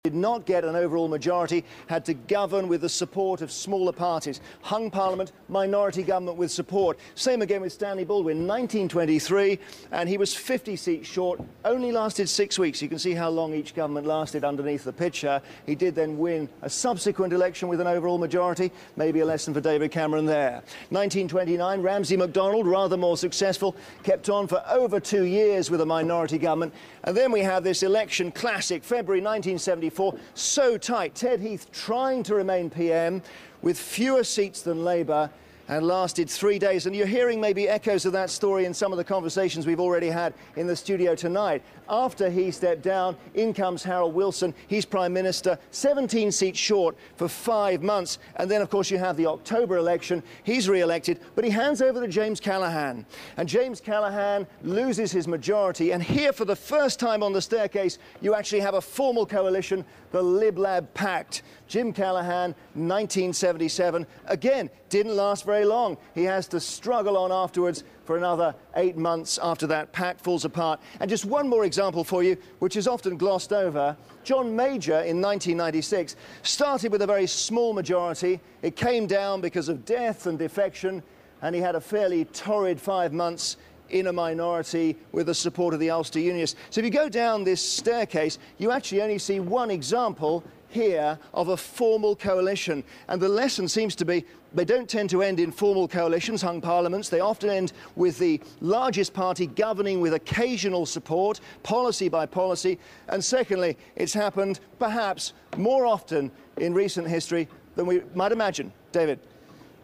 did not get an overall majority, had to govern with the support of smaller parties. Hung Parliament, minority government with support. Same again with Stanley Baldwin, 1923, and he was 50 seats short, only lasted 6 weeks. You can see how long each government lasted underneath the picture. He did then win a subsequent election with an overall majority, maybe a lesson for David Cameron there. 1929, Ramsay MacDonald, rather more successful, kept on for over 2 years with a minority government. And then we have this election classic, February 1974, so tight. Ted Heath trying to remain PM with fewer seats than Labour and lasted 3 days. And you're hearing maybe echoes of that story in some of the conversations we've already had in the studio tonight. After he stepped down, in comes Harold Wilson. He's Prime Minister, 17 seats short for 5 months. And then, of course, you have the October election. He's re-elected, but he hands over to James Callaghan. And James Callaghan loses his majority. And here, for the first time on the staircase, you actually have a formal coalition, the Lib Lab Pact. Jim Callaghan, 1977, again, didn't last very long. He has to struggle on afterwards for another 8 months after that pact falls apart. And just one more example for you, which is often glossed over. John Major in 1996 started with a very small majority. It came down because of death and defection, and he had a fairly torrid 5 months in a minority with the support of the Ulster Unionists. So if you go down this staircase, you actually only see one example here of a formal coalition. And the lesson seems to be they don't tend to end in formal coalitions, hung parliaments. They often end with the largest party governing with occasional support, policy by policy. And secondly, it's happened perhaps more often in recent history than we might imagine. David.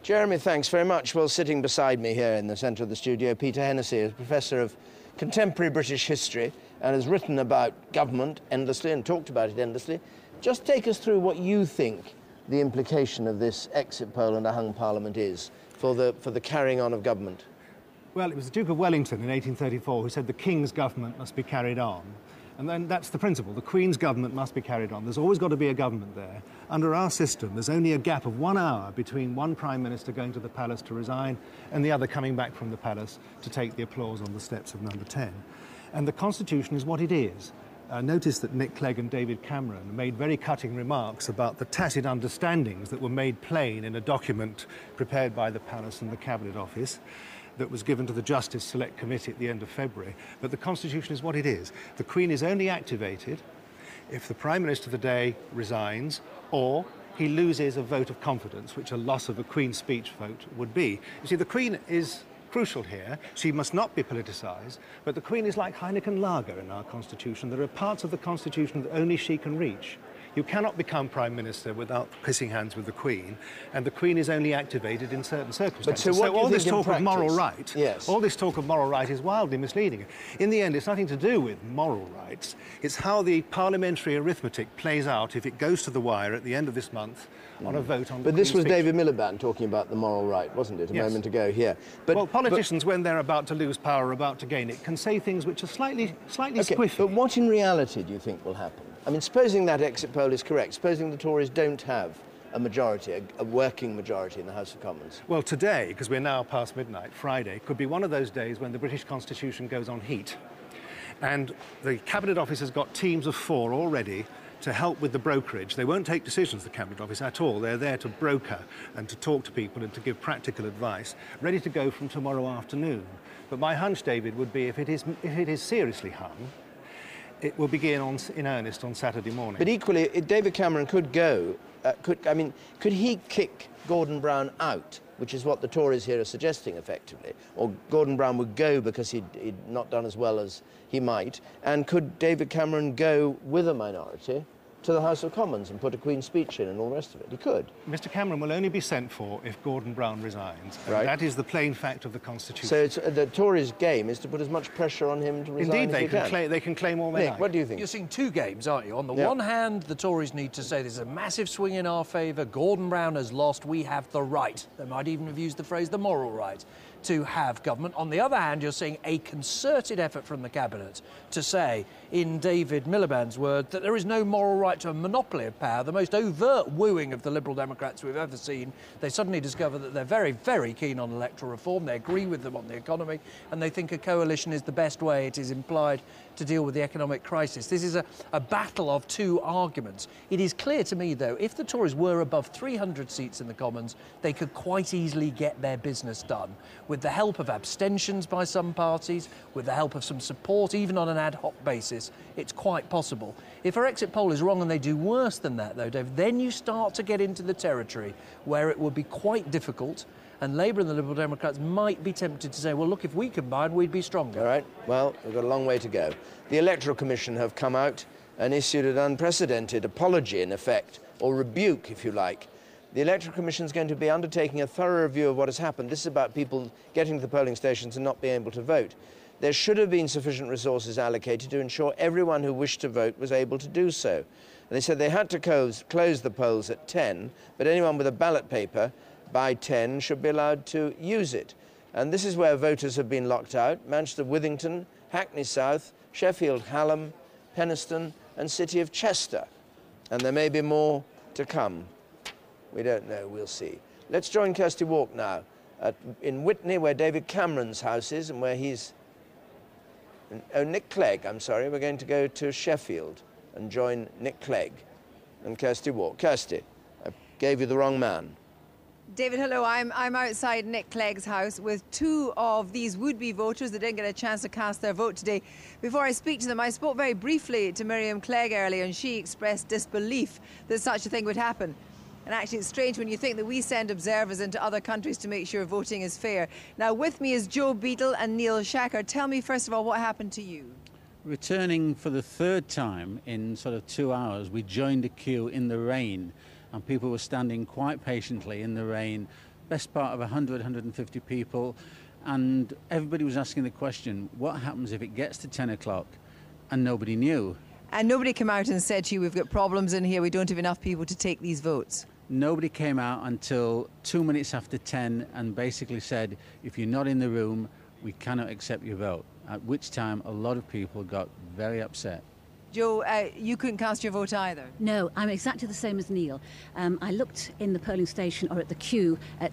Jeremy, thanks very much. Well, sitting beside me here in the centre of the studio, Peter Hennessy is Professor of Contemporary British History and has written about government endlessly and talked about it endlessly. Just take us through what you think the implication of this exit poll and a hung parliament is for the carrying on of government. Well, it was the Duke of Wellington in 1834 who said the King's government must be carried on. And then that's the principle. The Queen's government must be carried on. There's always got to be a government there. Under our system, there's only a gap of 1 hour between one Prime Minister going to the palace to resign and the other coming back from the palace to take the applause on the steps of number 10. And the Constitution is what it is. Notice that Nick Clegg and David Cameron made very cutting remarks about the tacit understandings that were made plain in a document prepared by the Palace and the Cabinet Office that was given to the Justice Select Committee at the end of February. But the Constitution is what it is. The Queen is only activated if the Prime Minister of the day resigns or he loses a vote of confidence, which a loss of a Queen's speech vote would be. You see, the Queen is crucial here. She must not be politicised, but the Queen is like Heineken Lager in our Constitution. There are parts of the Constitution that only she can reach. You cannot become Prime Minister without kissing hands with the Queen, and the Queen is only activated in certain circumstances. But so all this talk of moral right, yes. All this talk of moral right is wildly misleading. In the end, it's nothing to do with moral rights. It's how the parliamentary arithmetic plays out if it goes to the wire at the end of this month on a vote on the But this was Queen's speech. David Miliband talking about the moral right, wasn't it, a Yes. moment ago here? But, well, politicians, when they're about to lose power or about to gain it, can say things which are slightly squiffy. But what in reality do you think will happen? I mean, supposing that exit poll is correct, supposing the Tories don't have a majority, a working majority in the House of Commons. Well, today, because we're now past midnight, Friday, could be one of those days when the British Constitution goes on heat. And the Cabinet Office has got teams of 4 already to help with the brokerage. They won't take decisions, the Cabinet Office, at all. They're there to broker and to talk to people and to give practical advice, ready to go from tomorrow afternoon. But my hunch, David, would be if it is seriously hung, it will begin in earnest on Saturday morning. But equally, David Cameron could go, could he kick Gordon Brown out, which is what the Tories here are suggesting effectively, or Gordon Brown would go because he'd not done as well as he might, and could David Cameron go with a minority to the House of Commons and put a Queen's speech in and all the rest of it? He could. Mr Cameron will only be sent for if Gordon Brown resigns. And right. That is the plain fact of the Constitution. So it's, the Tories' game is to put as much pressure on him to resign. Indeed, they can claim all they like. What do you think? You're seeing two games, aren't you? On the one hand, the Tories need to say there's a massive swing in our favour. Gordon Brown has lost. We have the right. They might even have used the phrase the moral right to have government. On the other hand, you're seeing a concerted effort from the Cabinet to say, in David Miliband's word, that there is no moral right to a monopoly of power, the most overt wooing of the Liberal Democrats we've ever seen. They suddenly discover that they're very, very keen on electoral reform. They agree with them on the economy, and they think a coalition is the best way, it is implied, to deal with the economic crisis. This is a battle of two arguments. It is clear to me, though, if the Tories were above 300 seats in the Commons, they could quite easily get their business done. With the help of abstentions by some parties, with the help of some support, even on an ad hoc basis, it's quite possible. If our exit poll is wrong and they do worse than that, though, Dave, then you start to get into the territory where it would be quite difficult, and Labour and the Liberal Democrats might be tempted to say, well, look, if we combine, we'd be stronger. All right, well, we've got a long way to go. The Electoral Commission have come out and issued an unprecedented apology, in effect, or rebuke, if you like. The Electoral Commission is going to be undertaking a thorough review of what has happened. This is about people getting to the polling stations and not being able to vote. There should have been sufficient resources allocated to ensure everyone who wished to vote was able to do so. And they said they had to close the polls at 10, but anyone with a ballot paper by 10 should be allowed to use it. And this is where voters have been locked out: Manchester Withington, Hackney South, Sheffield Hallam, Penistone and City of Chester. And there may be more to come. We don't know, we'll see. Let's join Kirsty Walk now in Witney, where David Cameron's house is and where he's... Oh, Nick Clegg, I'm sorry. We're going to go to Sheffield and join Nick Clegg and Kirsty Walk. Kirsty, I gave you the wrong man. David, hello. I'm outside Nick Clegg's house with two of these would-be voters that didn't get a chance to cast their vote today. Before I speak to them, I spoke very briefly to Miriam Clegg earlier, and she expressed disbelief that such a thing would happen. And actually, it's strange when you think that we send observers into other countries to make sure voting is fair. Now, with me is Joe Beadle and Neil Shacker. Tell me, first of all, what happened to you? Returning for the third time in sort of 2 hours, we joined a queue in the rain, and people were standing quite patiently in the rain, best part of 100, 150 people, and everybody was asking the question, what happens if it gets to 10 o'clock and nobody knew? And nobody came out and said to you, we've got problems in here, we don't have enough people to take these votes? Nobody came out until 2 minutes after 10 and basically said, if you're not in the room, we cannot accept your vote, at which time a lot of people got very upset. Joe, you couldn't cast your vote either? No, I'm exactly the same as Neil. I looked in the polling station or at the queue at